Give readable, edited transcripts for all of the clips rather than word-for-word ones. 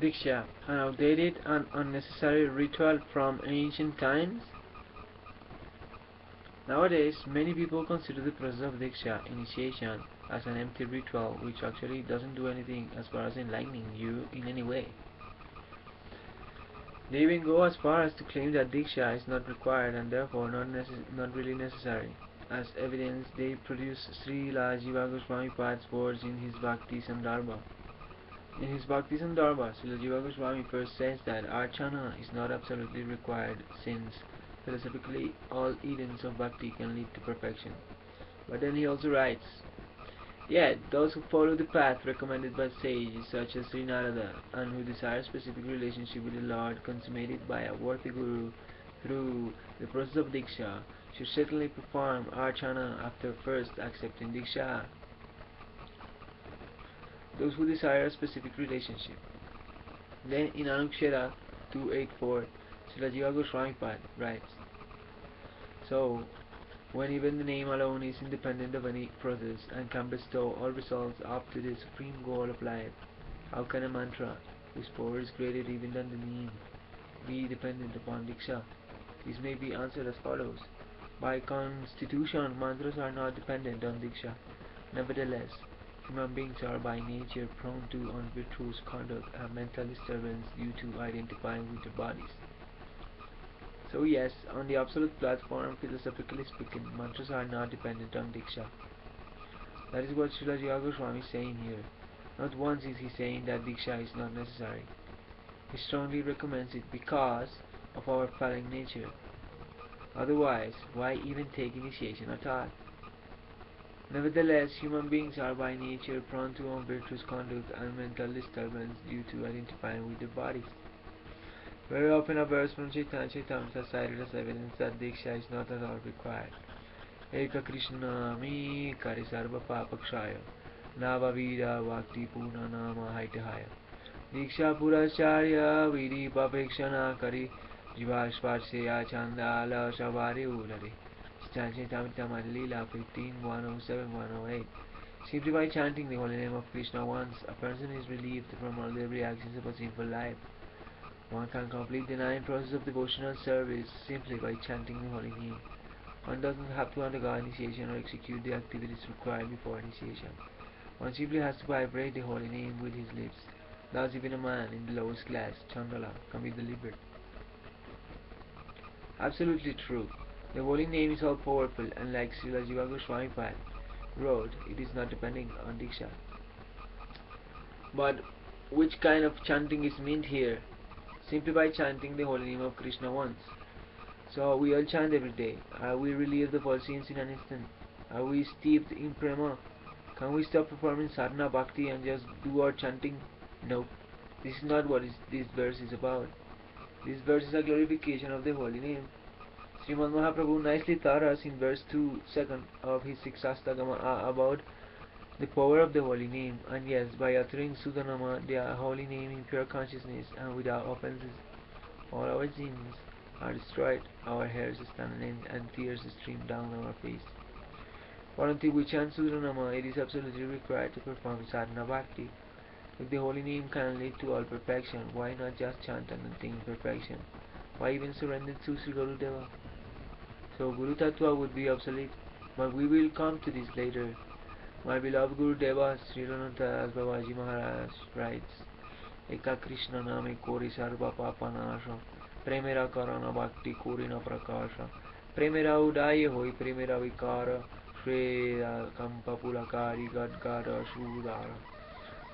Diksha, an outdated and unnecessary ritual from ancient times? Nowadays, many people consider the process of Diksha, initiation, as an empty ritual which actually doesn't do anything as far as enlightening you in any way. They even go as far as to claim that Diksha is not required and therefore not really necessary. As evidence, they produce Srila Jiva Goswami Pad's words in his Bhakti Sandarbha. In his Bhakti Sandarbha, Srila Jiva Goswami first says that Archana is not absolutely required since philosophically all Edens of Bhakti can lead to perfection. But then he also writes, yet those who follow the path recommended by sages such as Sri Narada and who desire specific relationship with the Lord consummated by a worthy guru through the process of Diksha should certainly perform Archana after first accepting Diksha. Those who desire a specific relationship. Then in Anukshara 284, Srila Jiva Goswami writes, so, when even the name alone is independent of any process and can bestow all results up to the supreme goal of life, how can a mantra, whose power is greater even than the name, be dependent upon Diksha? This may be answered as follows. By constitution, mantras are not dependent on Diksha. Nevertheless, human beings are by nature prone to unvirtuous conduct and mental disturbance due to identifying with their bodies. So yes, on the absolute platform, philosophically speaking, mantras are not dependent on Diksha. That is what Srila Jiva Goswami is saying here. Not once is he saying that Diksha is not necessary. He strongly recommends it because of our fallen nature. Otherwise, why even take initiation at all? Nevertheless, human beings are by nature prone to unvirtuous conduct and mental disturbance due to identifying with their bodies. Very often a verse from Chaitanya Charitamrita is cited as evidence that Diksha is not at all required. Eka Krishna mi kari sarva papakshaya Nava vida vakti puna nama haitahaya Diksha puracharya vidi papekshana kari Jivashvarsya chandala shavari ulare Chaitanya Charitamrita Lila 15:107-108. Simply by chanting the holy name of Krishna once, a person is relieved from all the reactions of a sinful life. One can complete the 9 processes of devotional service simply by chanting the holy name. One doesn't have to undergo initiation or execute the activities required before initiation. One simply has to vibrate the holy name with his lips. Thus even a man in the lowest class, Chandala, can be delivered. Absolutely true. The holy name is all powerful and like Srila Jiva Goswami wrote, it is not depending on Diksha. But which kind of chanting is meant here? Simply by chanting the holy name of Krishna once. So we all chant every day. Are we relieved of all sins in an instant? Are we steeped in prema? Can we stop performing sadhana bhakti and just do our chanting? No. This is not what this verse is about. This verse is a glorification of the holy name. Srimad Mahaprabhu nicely taught us in verse 2 of his Siksastagama about the power of the holy name, and yes, by uttering Sudhanama, the holy name in pure consciousness and without offenses, all our sins are destroyed, our hairs stand on end, and tears stream down our face. For until we chant Sudhanama, it is absolutely required to perform sadhana bhakti. If the holy name can lead to all perfection, why not just chant and attain perfection? Why even surrender to Sri Gurudeva? So Guru Tattva would be obsolete, but we will come to this later. My beloved Guru Deva Sri Rananta Babaji Maharaj writes, Eka Krishna Name Kori Sarva Papanasha Premera Karana Bhakti Korina Prakasha Premera Udaye Hoi Premera Vikara Shreya Kampa Pulakari Gadgada Shudara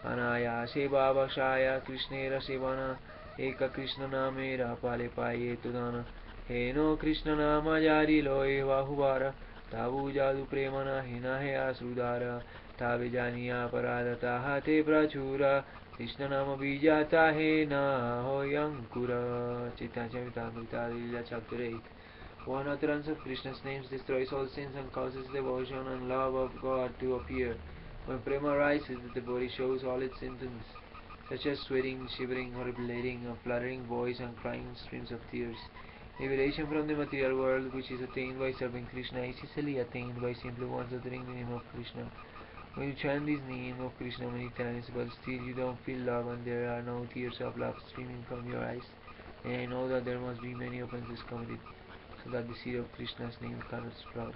Anaya Seva Vakshaya Krishnera Sevana Eka Krishna Namera Pale Paye Tudana Heno Krishna Nama Jari Loe Vahuvara Tavu Jadu Premana Hina He Asrudara Tabe Janiya Paradata Hate Prachura Krishna Nama Bijata He Na Hoyankura Chaitanya Charitamrita Lila Chapter 8. One utterance of Krishna's names destroys all sins and causes devotion and love of God to appear. When prema rises, the body shows all its symptoms, such as sweating, shivering, horripilating, a fluttering voice, and crying streams of tears. Liberation from the material world, which is attained by serving Krishna, is easily attained by simply once uttering the name of Krishna. When you chant this name of Krishna many times but still you don't feel love and there are no tears of love streaming from your eyes, then I know that there must be many offenses committed, so that the seed of Krishna's name cannot sprout.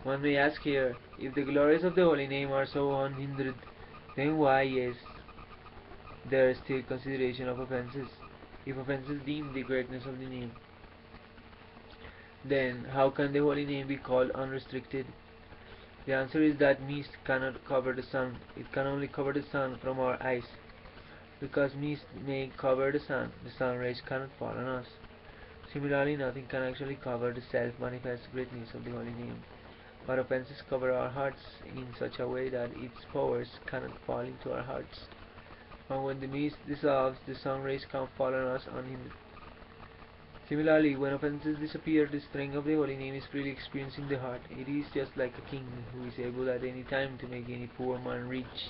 One may ask here, if the glories of the holy name are so unhindered, then why is there still consideration of offenses? If offenses deem the greatness of the name, then how can the holy name be called unrestricted? The answer is that mist cannot cover the sun. It can only cover the sun from our eyes. Because mist may cover the sun rays cannot fall on us. Similarly, nothing can actually cover the self-manifest greatness of the holy name. But offenses cover our hearts in such a way that its powers cannot fall into our hearts. And when the mist dissolves, the sun rays can fall on us unhindered. Similarly, when offenses disappear, the strength of the holy name is freely experienced in the heart. It is just like a king who is able at any time to make any poor man rich.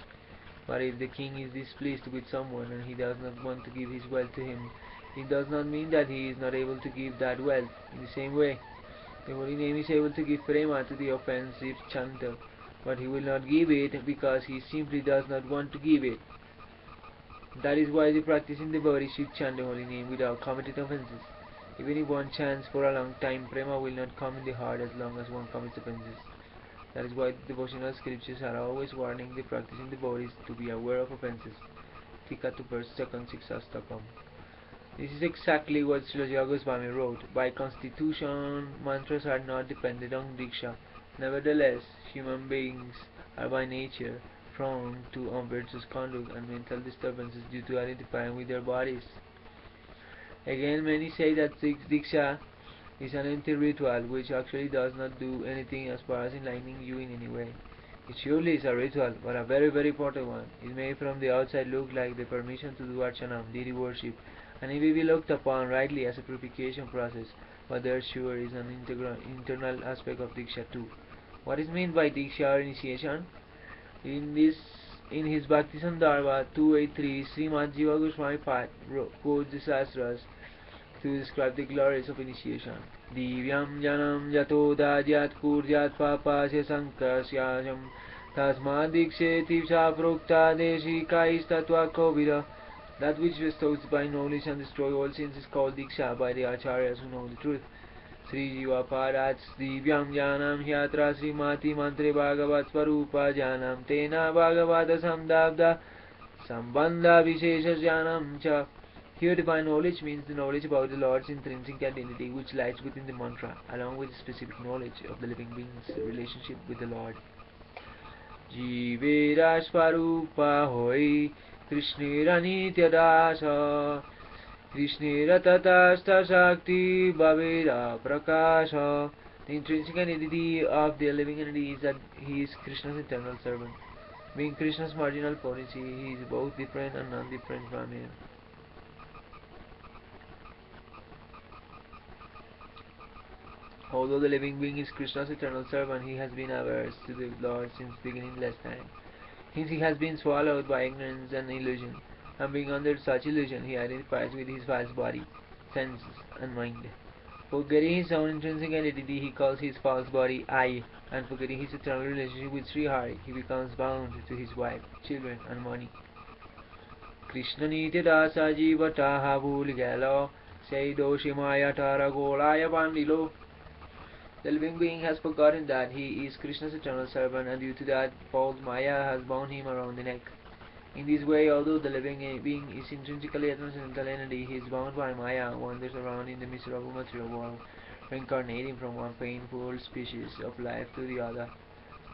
But if the king is displeased with someone and he does not want to give his wealth to him, it does not mean that he is not able to give that wealth. In the same way, the holy name is able to give prema to the offensive chanter, but he will not give it because he simply does not want to give it. That is why the practicing devotee should chant the holy name without committing offenses. Even if one chants for a long time, prema will not come in the heart as long as one commits offenses. That is why the devotional scriptures are always warning the practicing devotees to be aware of offenses. Tika to verse 2nd 6 This is exactly what Srila Goswami wrote. By constitution, mantras are not dependent on Diksha. Nevertheless, human beings are by nature prone to unvirtuous conduct and mental disturbances due to identifying with their bodies. Again, many say that Diksha is an empty ritual which actually does not do anything as far as enlightening you in any way. It surely is a ritual, but a very very important one. It may from the outside look like the permission to do archanam, deity worship, and it may be looked upon rightly as a purification process, but there sure is an internal aspect of Diksha too. What is meant by Diksha or initiation? In his Bhakti Sandarbha 283, Srimad Jiva Goswami quotes the Sastras to describe the glories of initiation. Divyam janam jato dadyat kurjat papasya sankasyajam tasmad diksheti prokta deshikais tatva kovida. That which bestows by knowledge and destroys all sins is called Diksha by the Acharyas who know the truth. Sri Jiva Parats Divyam Janam Hyatra Srimati Mantre Bhagavat Swarupa Janam Tena Bhagavata Samdabda Sambandha Vishesha Janam Cha. Here divine knowledge means the knowledge about the Lord's intrinsic identity which lies within the mantra, along with the specific knowledge of the living being's relationship with the Lord. Jivera Swarupa Hoi Krishnera Nitya Dasa Krishnera Tatastha Shakti Bhavira Prakasha. The intrinsic identity of the living entity is that he is Krishna's eternal servant. Being Krishna's marginal potency, he is both different and non-different from him. Although the living being is Krishna's eternal servant, he has been averse to the Lord since beginningless time. Hence he has been swallowed by ignorance and illusion, and being under such illusion, he identifies with his false body, senses, and mind. Forgetting his own intrinsic identity, he calls his false body I, and forgetting his eternal relationship with Sri Hari, he becomes bound to his wife, children, and money. Krishna nitya dasa jivataha bhul gelo, say doshi maya tara golaya bandilo. The living being has forgotten that he is Krishna's eternal servant, and due to that false Maya has bound him around the neck. In this way, although the living being is intrinsically a transcendental entity, he is bound by Maya and wanders around in the miserable material world, reincarnating from one painful species of life to the other.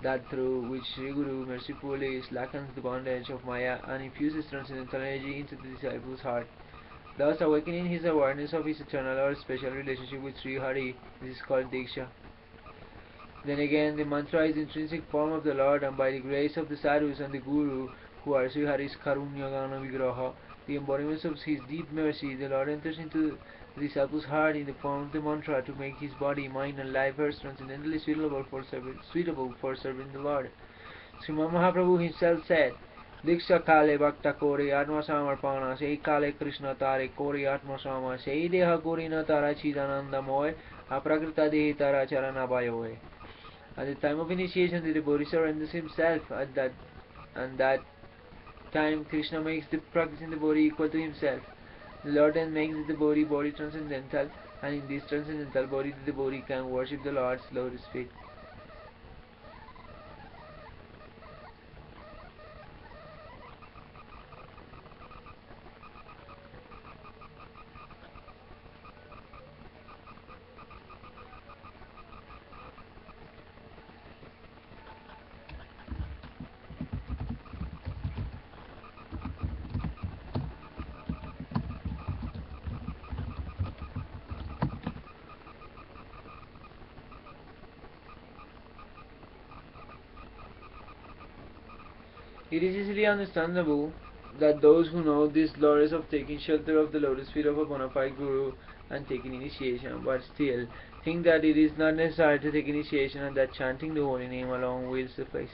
That through which Sri Guru mercifully slackens the bondage of Maya and infuses transcendental energy into the disciple's heart, thus awakening his awareness of his eternal or special relationship with Sri Hari. This is called Diksha. Then again, the mantra is the intrinsic form of the Lord, and by the grace of the sadhus and the Guru, who are Sri Hari's Karunyagana Vigraha, the embodiments of his deep mercy, the Lord enters into the disciple's heart in the form of the mantra to make his body, mind, and life transcendently suitable for serving the Lord. Srimad Mahaprabhu himself said, Diksha kale bhakta kore atma samarpana, sei kale Krishna tare kore atma sama, sei deha kore na tara chidananda moy, aprakrita dehi tara charana bayoy. At the time of initiation, the devotee surrenders himself. And that time, Krishna makes the practicing devotee equal to himself. The Lord then makes the devotee body transcendental, and in this transcendental body, the devotee can worship the Lord's lotus feet. It is easily understandable that those who know this glorious of taking shelter of the lotus feet of a bona fide guru and taking initiation, but still think that it is not necessary to take initiation and that chanting the holy name alone will suffice,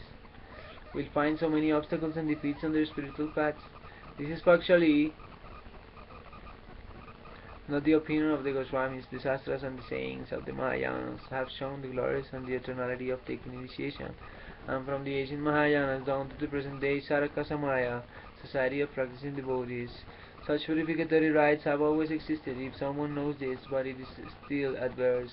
will find so many obstacles and defeats on their spiritual paths. This is factually not the opinion of the Goswamis. The Shastras and the sayings of the Mahayanas have shown the glories and the eternality of taking initiation, and from the ancient Mahayanas down to the present day Saraka Samaya, society of practicing devotees, such purificatory rites have always existed. If someone knows this, but it is still adverse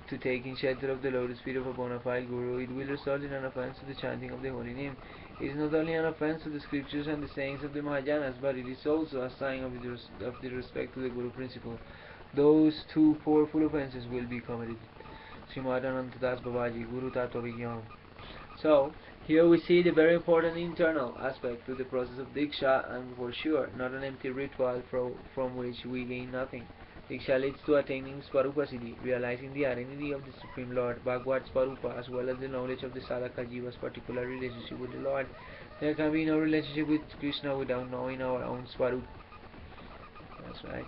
to taking shelter of the lotus feet of a bona fide guru, it will result in an offense to the chanting of the holy name. It is not only an offense to the scriptures and the sayings of the Mahayanas, but it is also a sign of the respect to the Guru principle. Those two powerful offenses will be committed. Srimad Anantadas Babaji, Guru Tattva Vigyan. So, here we see the very important internal aspect to the process of Diksha, and for sure, not an empty ritual from which we gain nothing. Diksha leads to attaining Swarupa Siddhi, realizing the identity of the Supreme Lord, Bhagavad Swarupa, as well as the knowledge of the Sadhaka Jiva's particular relationship with the Lord. There can be no relationship with Krishna without knowing our own Swarup. That's right.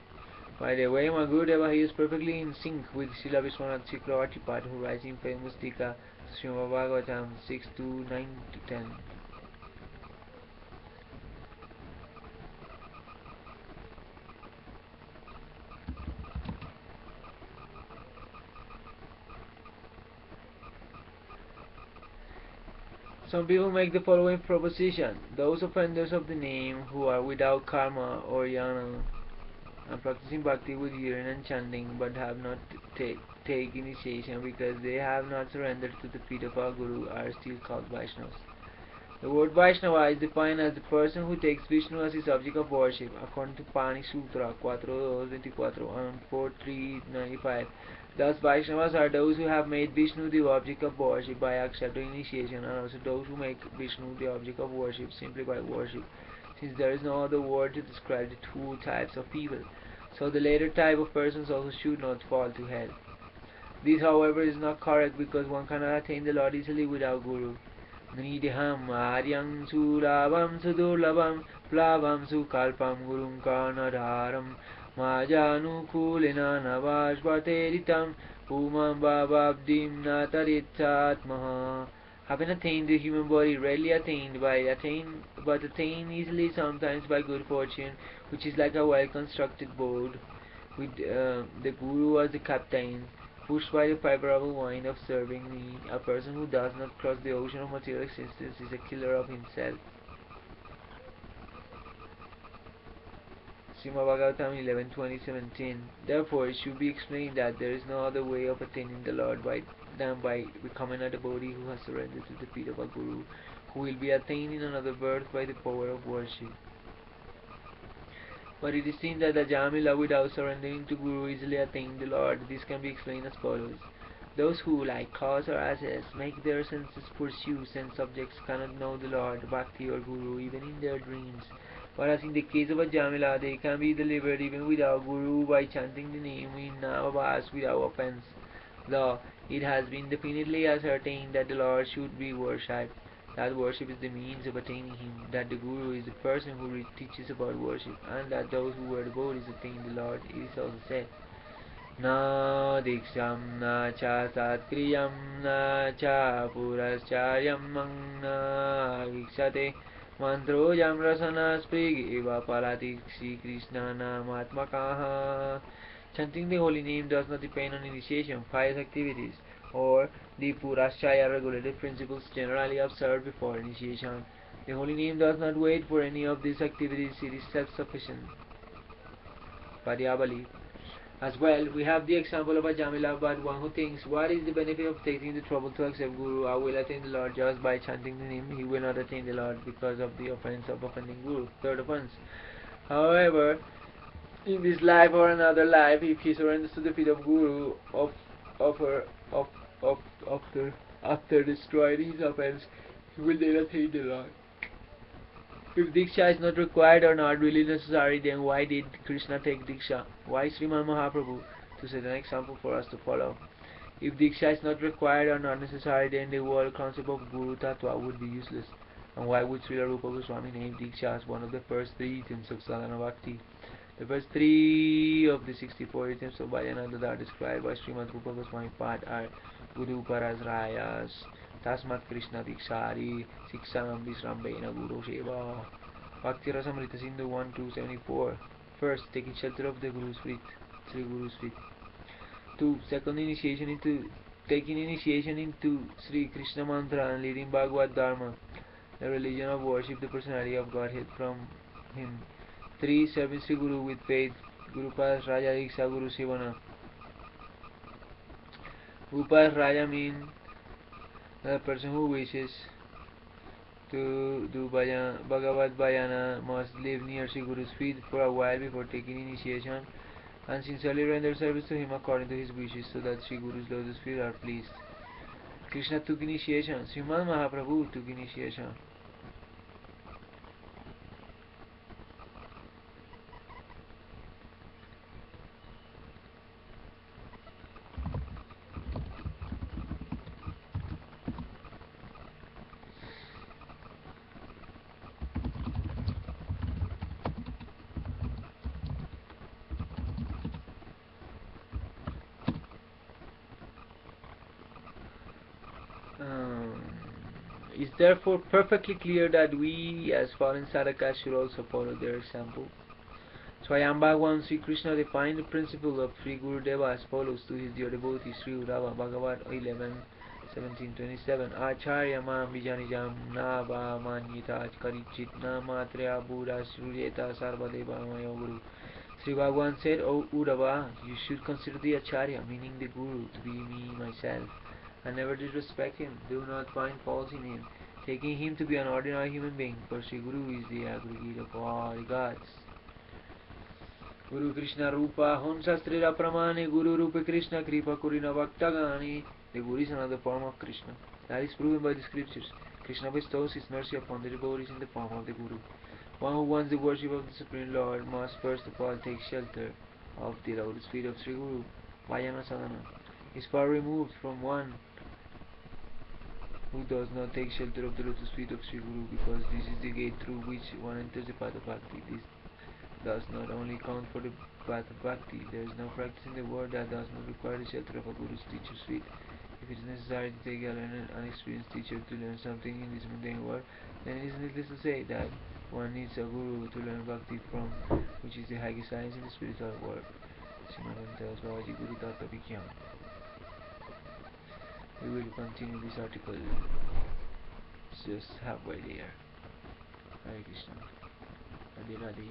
By the way, my Gurudeva, he is perfectly in sync with Srila Vishwanath Chakravarti Pad, who writes in famous Tika Srimad Bhagavatam 6 to 9 to 10. Some people make the following proposition: those offenders of the name who are without karma or jnana and practicing bhakti with hearing and chanting but have not take initiation because they have not surrendered to the feet of our Guru are still called Vaishnavas. The word Vaishnava is defined as the person who takes Vishnu as his object of worship, according to Pani Sutra 4.224 and 4.395. Thus, Vaishnavas are those who have made Vishnu the object of worship by accepting initiation, and also those who make Vishnu the object of worship simply by worship, since there is no other word to describe the two types of people. So the latter type of persons also should not fall to hell. This, however, is not correct because one cannot attain the Lord easily without Guru. Nidham Aryam Surabam Sudurlabam Plavam Sukalpam Gurum Karnadharam Majanukulina Navashvateritam Umam Bababdim Nataritsatmaha. Having attained the human body, rarely attained but attained easily sometimes by good fortune, which is like a well-constructed boat with the Guru as the captain, pushed by the favorable wind of serving me. A person who does not cross the ocean of material existence is a killer of himself. Srimad Bhagavatam 11:20-17. Therefore, it should be explained that there is no other way of attaining the Lord than by becoming a devotee who has surrendered to the feet of a Guru, who will be attained in another birth by the power of worship. But it is seen that the Jamila without surrendering to Guru easily attain the Lord. This can be explained as follows. Those who, like cows or asses, make their senses pursue sense objects cannot know the Lord, Bhakti or Guru even in their dreams. Whereas in the case of a Jamila, they can be delivered even without Guru by chanting the name in Navabhas without offense. Though it has been definitely ascertained that the Lord should be worshipped, that worship is the means of attaining Him, that the Guru is the person who teaches about worship, and that those who were devotees attain the Lord. It is also said, Na diksham na cha satkriyam na cha puraschayam na vikshate mantrojam rasana sprig eva palatiksi krishna namatmakaha. Chanting the holy name does not depend on initiation, pious activities, or the Purashaya regulated principles generally observed before initiation. The holy name does not wait for any of these activities, it is self-sufficient. Padyabali. As well, we have the example of a Jamila, but one who thinks, what is the benefit of taking the trouble to accept Guru? I will attain the Lord just by chanting the name. He will not attain the Lord because of the offense of offending Guru. Third offense. However, in this life or another life, if he surrenders to the feet of Guru, offer, of, of, after destroying his offense, he will then attain the Lord. If Diksha is not required or not really necessary, then why did Krishna take Diksha? Why Sriman Mahaprabhu? To set an example for us to follow. If Diksha is not required or not necessary, then the whole concept of Guru Tattva would be useless. And why would Srila Rupa Goswami name Diksha as one of the first three items of Sadhana Bhakti? The first three of the 64 items of Bhajana that are described by Srimad Rupa Goswami Pad are Guru Paras Rayas, Tasmat Krishna Dikshari, Siksanam Visrambena Guru Seva. Bhakti Rasamrita Sindhu 1-274. First, taking shelter of the Guru's feet, Sri Guru's feet. 2. Second, taking initiation into Sri Krishna Mantra and leading Bhagavad Dharma, the religion of worship the personality of Godhead from him. 3. Serving Sri Guru with faith, Guru Pas Raja Diksha Guru Sevana. Upas Raja means the person who wishes to do Bhagavad Bhajana must live near Sri Guru's feet for a while before taking initiation and sincerely render service to him according to his wishes so that Sri Guru's lotus feet are pleased. Krishna took initiation. Sriman Mahaprabhu took initiation. It's therefore perfectly clear that we as fallen sadhakas should also follow their example. Swayam Bhagavan Sri Krishna defined the principle of Sri Guru Deva as follows to his dear devotee Sri Uddhava Bhagavad 11:17-27. Acharya mam vijanijam na va manyita karichit na matrya buddha shruyeta sarvadeva maya guru. Sri Bhagavan said, O Uddhava, you should consider the Acharya, meaning the Guru, to be me, myself, and never disrespect him. Do not find faults in him, taking him to be an ordinary human being, for Sri Guru is the aggregate of all the gods. Guru Krishna Rupa Hon Sastrira Pramane Guru Rupa Krishna Kripa Kurina Bhaktagani. The Guru is another form of Krishna. That is proven by the scriptures. Krishna bestows his mercy upon the devotees in the form of the Guru. One who wants the worship of the Supreme Lord must first of all take shelter of the lotus feet of Sri Guru. Vayana Sadhana is far removed from one who does not take shelter of the lotus feet of Sri Guru, because this is the gate through which one enters the path of bhakti. This does not only count for the path of bhakti. There is no practice in the world that does not require the shelter of a Guru's teacher's feet. If it is necessary to take a learned, unexperienced teacher to learn something in this mundane world, then it is needless to say that one needs a Guru to learn bhakti from, which is the highest science in the spiritual world. Sriman tells Babaji Guru Tattva Vigyan. We will continue this article just halfway there. Hare Krishna. Radhe Radhe.